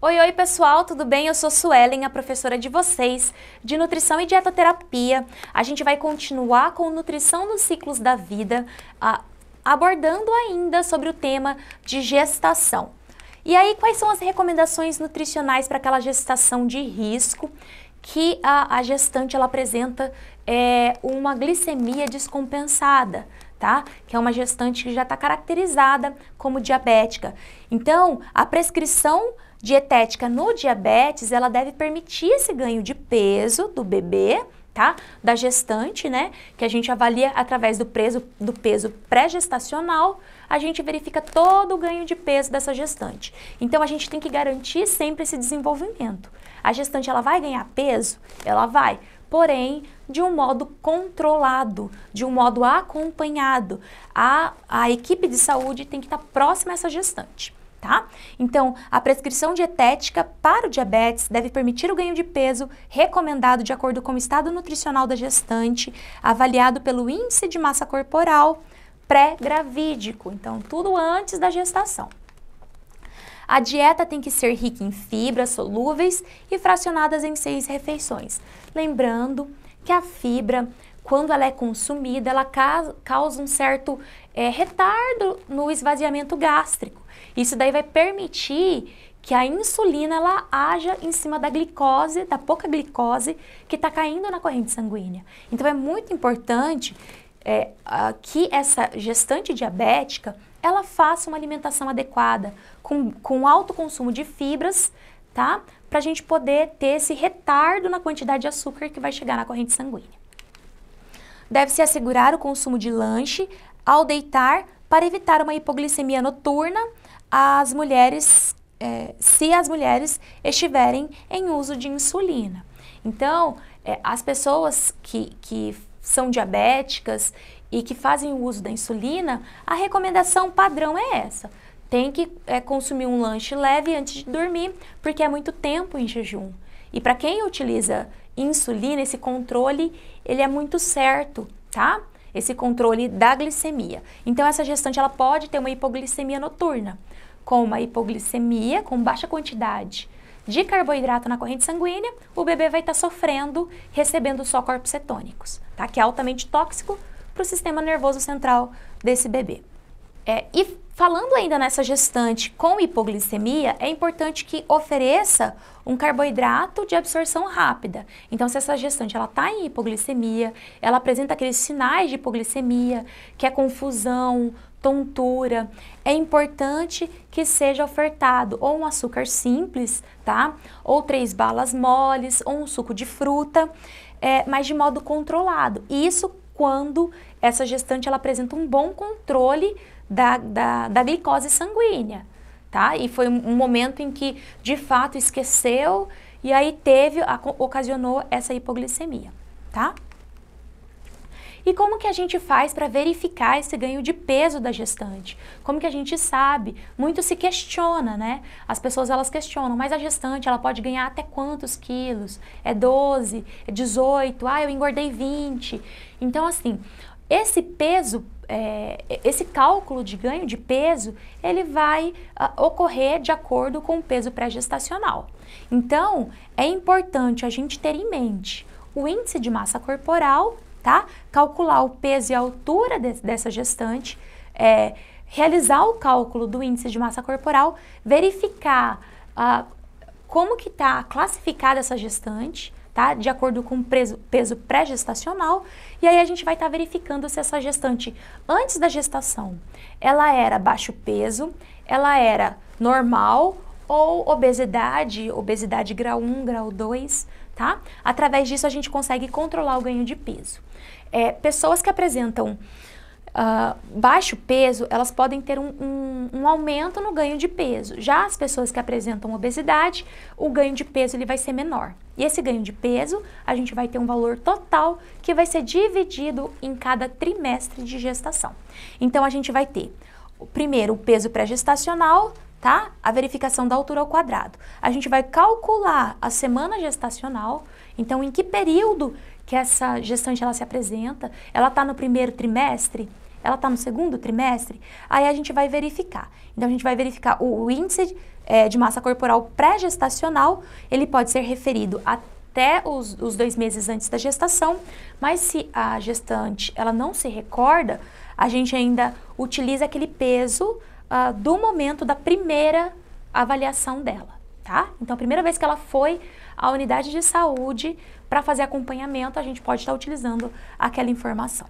Oi, oi pessoal, tudo bem? Eu sou Suelen, a professora de vocês de Nutrição e Dietoterapia. A gente vai continuar com nutrição nos ciclos da vida, abordando ainda sobre o tema de gestação. E aí, quais são as recomendações nutricionais para aquela gestação de risco que a gestante ela apresenta uma glicemia descompensada, tá? Que é uma gestante que já está caracterizada como diabética. Então, a prescrição dietética no diabetes, ela deve permitir esse ganho de peso do bebê, tá? Da gestante, né? Que a gente avalia através do peso pré-gestacional, a gente verifica todo o ganho de peso dessa gestante. Então, a gente tem que garantir sempre esse desenvolvimento. A gestante, ela vai ganhar peso? Ela vai, porém, de um modo controlado, de um modo acompanhado. A equipe de saúde tem que estar próxima a essa gestante. Tá? Então, a prescrição dietética para o diabetes deve permitir o ganho de peso recomendado de acordo com o estado nutricional da gestante, avaliado pelo índice de massa corporal pré-gravídico, então tudo antes da gestação. A dieta tem que ser rica em fibras solúveis e fracionadas em 6 refeições. Lembrando que a fibra, quando ela é consumida, ela causa um certo retardo no esvaziamento gástrico. Isso daí vai permitir que a insulina ela haja em cima da glicose, da pouca glicose que está caindo na corrente sanguínea. Então é muito importante que essa gestante diabética ela faça uma alimentação adequada, com alto consumo de fibras, tá? Para a gente poder ter esse retardo na quantidade de açúcar que vai chegar na corrente sanguínea. Deve-se assegurar o consumo de lanche ao deitar para evitar uma hipoglicemia noturna às mulheres, se as mulheres estiverem em uso de insulina. Então, as pessoas que são diabéticas e que fazem o uso da insulina, a recomendação padrão é essa. Tem que consumir um lanche leve antes de dormir, porque é muito tempo em jejum. E para quem utiliza insulina, esse controle, ele é muito certo, tá? Esse controle da glicemia. Então, essa gestante, ela pode ter uma hipoglicemia noturna, com uma hipoglicemia, com baixa quantidade de carboidrato na corrente sanguínea, o bebê vai estar sofrendo, recebendo só corpos cetônicos, tá? Que é altamente tóxico para o sistema nervoso central desse bebê. E falando ainda nessa gestante com hipoglicemia, é importante que ofereça um carboidrato de absorção rápida. Então, se essa gestante está em hipoglicemia, ela apresenta aqueles sinais de hipoglicemia, que é confusão, tontura, é importante que seja ofertado ou um açúcar simples, tá? Ou 3 balas moles, ou um suco de fruta, mas de modo controlado. Isso quando essa gestante ela apresenta um bom controle da glicose sanguínea, tá? E foi um momento em que, de fato, esqueceu e aí ocasionou essa hipoglicemia, tá? E como que a gente faz para verificar esse ganho de peso da gestante? Como que a gente sabe? Muito se questiona, né? As pessoas, elas questionam, mas a gestante, ela pode ganhar até quantos quilos? É 12? É 18? Eu engordei 20. Então, assim, esse peso, esse cálculo de ganho de peso, ele vai ocorrer de acordo com o peso pré-gestacional. Então, é importante a gente ter em mente o índice de massa corporal, tá? Calcular o peso e a altura dessa gestante, realizar o cálculo do índice de massa corporal, verificar como que está classificada essa gestante, tá? De acordo com o peso pré-gestacional, e aí a gente vai estar verificando se essa gestante, antes da gestação, ela era baixo peso, ela era normal ou obesidade grau 1, grau 2, tá? Através disso a gente consegue controlar o ganho de peso. Pessoas que apresentam baixo peso, elas podem ter um aumento no ganho de peso. Já as pessoas que apresentam obesidade, o ganho de peso ele vai ser menor. E esse ganho de peso, a gente vai ter um valor total que vai ser dividido em cada trimestre de gestação. Então, a gente vai ter, primeiro, o peso pré-gestacional, tá? A verificação da altura ao quadrado. A gente vai calcular a semana gestacional, então, em que período que essa gestante ela se apresenta, ela está no primeiro trimestre, ela está no segundo trimestre, aí a gente vai verificar. Então, a gente vai verificar o índice de massa corporal pré-gestacional, ele pode ser referido até os 2 meses antes da gestação, mas se a gestante ela não se recorda, a gente ainda utiliza aquele peso do momento da primeira avaliação dela, tá? Então, a primeira vez que ela foi à unidade de saúde para fazer acompanhamento, a gente pode estar utilizando aquela informação.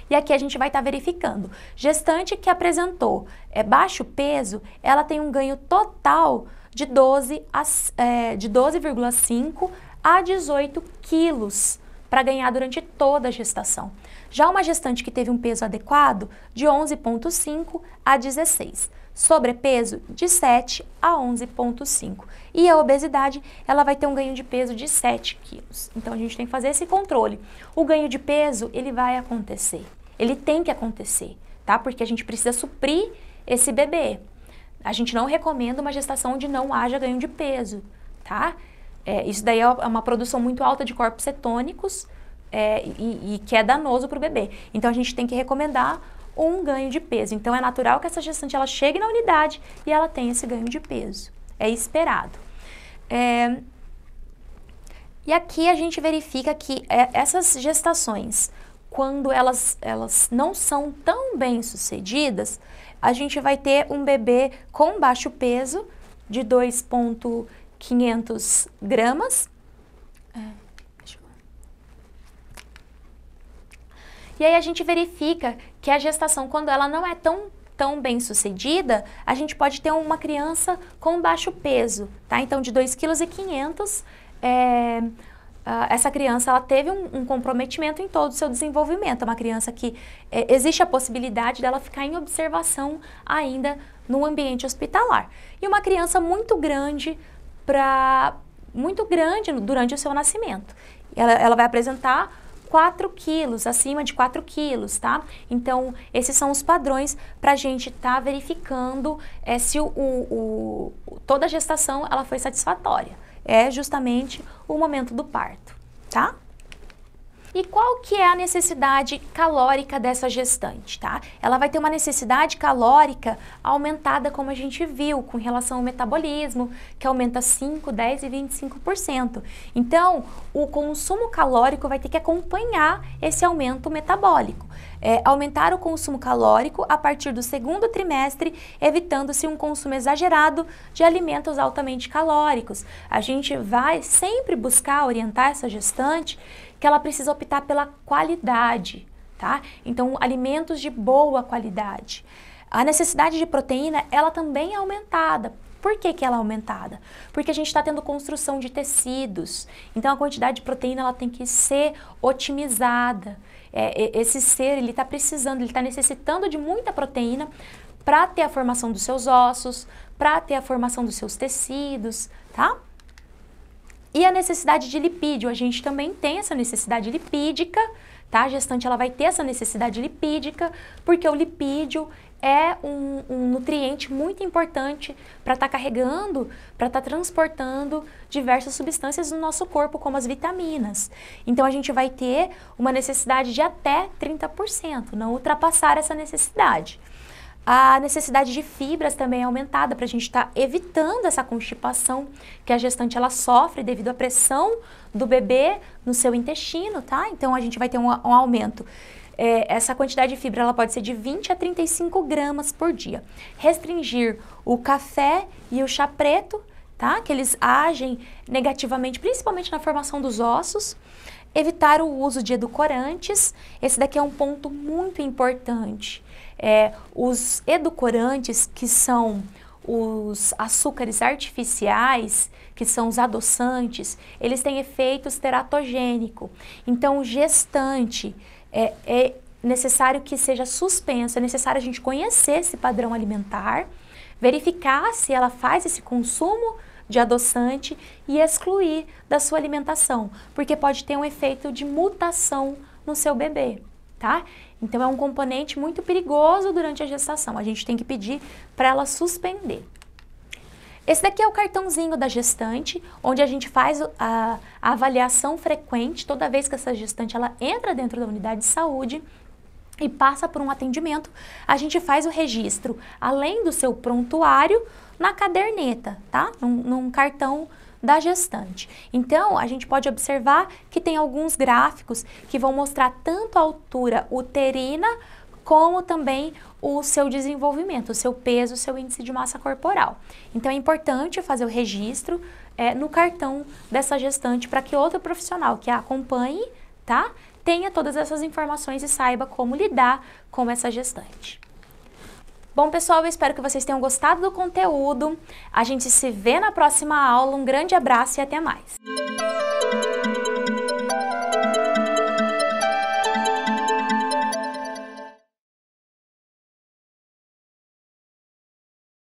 E aqui a gente vai estar verificando. Gestante que apresentou baixo peso, ela tem um ganho total de 12,5 a 18 quilos para ganhar durante toda a gestação. Já uma gestante que teve um peso adequado, de 11,5 a 16. Sobrepeso, de 7 a 11,5. E a obesidade, ela vai ter um ganho de peso de 7 quilos. Então, a gente tem que fazer esse controle. O ganho de peso, ele vai acontecer. Ele tem que acontecer, tá? Porque a gente precisa suprir esse bebê. A gente não recomenda uma gestação onde não haja ganho de peso, tá? Isso daí é uma produção muito alta de corpos cetônicos e que é danoso para o bebê. Então, a gente tem que recomendar um ganho de peso. Então, é natural que essa gestante ela chegue na unidade e ela tenha esse ganho de peso. É esperado. E aqui a gente verifica que essas gestações, quando elas não são tão bem sucedidas, a gente vai ter um bebê com baixo peso de 2,500 gramas. E aí a gente verifica que a gestação, quando ela não é tão bem sucedida, a gente pode ter uma criança com baixo peso, tá? Então, de 2,5 kg, essa criança ela teve um comprometimento em todo o seu desenvolvimento. É uma criança que existe a possibilidade dela ficar em observação ainda no ambiente hospitalar. E uma criança muito grande durante o seu nascimento. Ela vai apresentar 4 quilos, acima de 4 quilos, tá? Então, esses são os padrões para a gente estar verificando se toda a gestação ela foi satisfatória. É justamente o momento do parto, tá? E qual que é a necessidade calórica dessa gestante, tá? Ela vai ter uma necessidade calórica aumentada, como a gente viu, com relação ao metabolismo, que aumenta 5, 10 e 25%. Então, o consumo calórico vai ter que acompanhar esse aumento metabólico. Aumentar o consumo calórico a partir do segundo trimestre, evitando-se um consumo exagerado de alimentos altamente calóricos. A gente vai sempre buscar orientar essa gestante que ela precisa optar pela qualidade, tá? Então, alimentos de boa qualidade. A necessidade de proteína, ela também é aumentada. Por que ela é aumentada? Porque a gente está tendo construção de tecidos. Então, a quantidade de proteína, ela tem que ser otimizada. Esse ser, ele está precisando, ele está necessitando de muita proteína para ter a formação dos seus ossos, para ter a formação dos seus tecidos, tá? E a necessidade de lipídio, a gente também tem essa necessidade lipídica, tá? A gestante ela vai ter essa necessidade lipídica, porque o lipídio é um nutriente muito importante para estar carregando, para estar transportando diversas substâncias no nosso corpo, como as vitaminas. Então, a gente vai ter uma necessidade de até 30%, não ultrapassar essa necessidade. A necessidade de fibras também é aumentada para a gente estar evitando essa constipação que a gestante ela sofre devido à pressão do bebê no seu intestino, tá? Então, a gente vai ter um aumento. Essa quantidade de fibra ela pode ser de 20 a 35 gramas por dia. Restringir o café e o chá preto, tá? Que eles agem negativamente, principalmente na formação dos ossos. Evitar o uso de edulcorantes. Esse daqui é um ponto muito importante. Os edulcorantes, que são os açúcares artificiais, que são os adoçantes, eles têm efeitos teratogênicos. Então, o gestante é necessário que seja suspenso, é necessário a gente conhecer esse padrão alimentar, verificar se ela faz esse consumo de adoçante e excluir da sua alimentação, porque pode ter um efeito de mutação no seu bebê, tá? Então, é um componente muito perigoso durante a gestação. A gente tem que pedir para ela suspender. Esse daqui é o cartãozinho da gestante, onde a gente faz a avaliação frequente toda vez que essa gestante ela entra dentro da unidade de saúde. e passa por um atendimento, a gente faz o registro, além do seu prontuário, na caderneta, tá? Num cartão da gestante. Então, a gente pode observar que tem alguns gráficos que vão mostrar tanto a altura uterina, como também o seu desenvolvimento, o seu peso, o seu índice de massa corporal. Então, é importante fazer o registro no cartão dessa gestante para que outro profissional que a acompanhe, tá? Tenha todas essas informações e saiba como lidar com essa gestante. Bom, pessoal, eu espero que vocês tenham gostado do conteúdo. A gente se vê na próxima aula. Um grande abraço e até mais!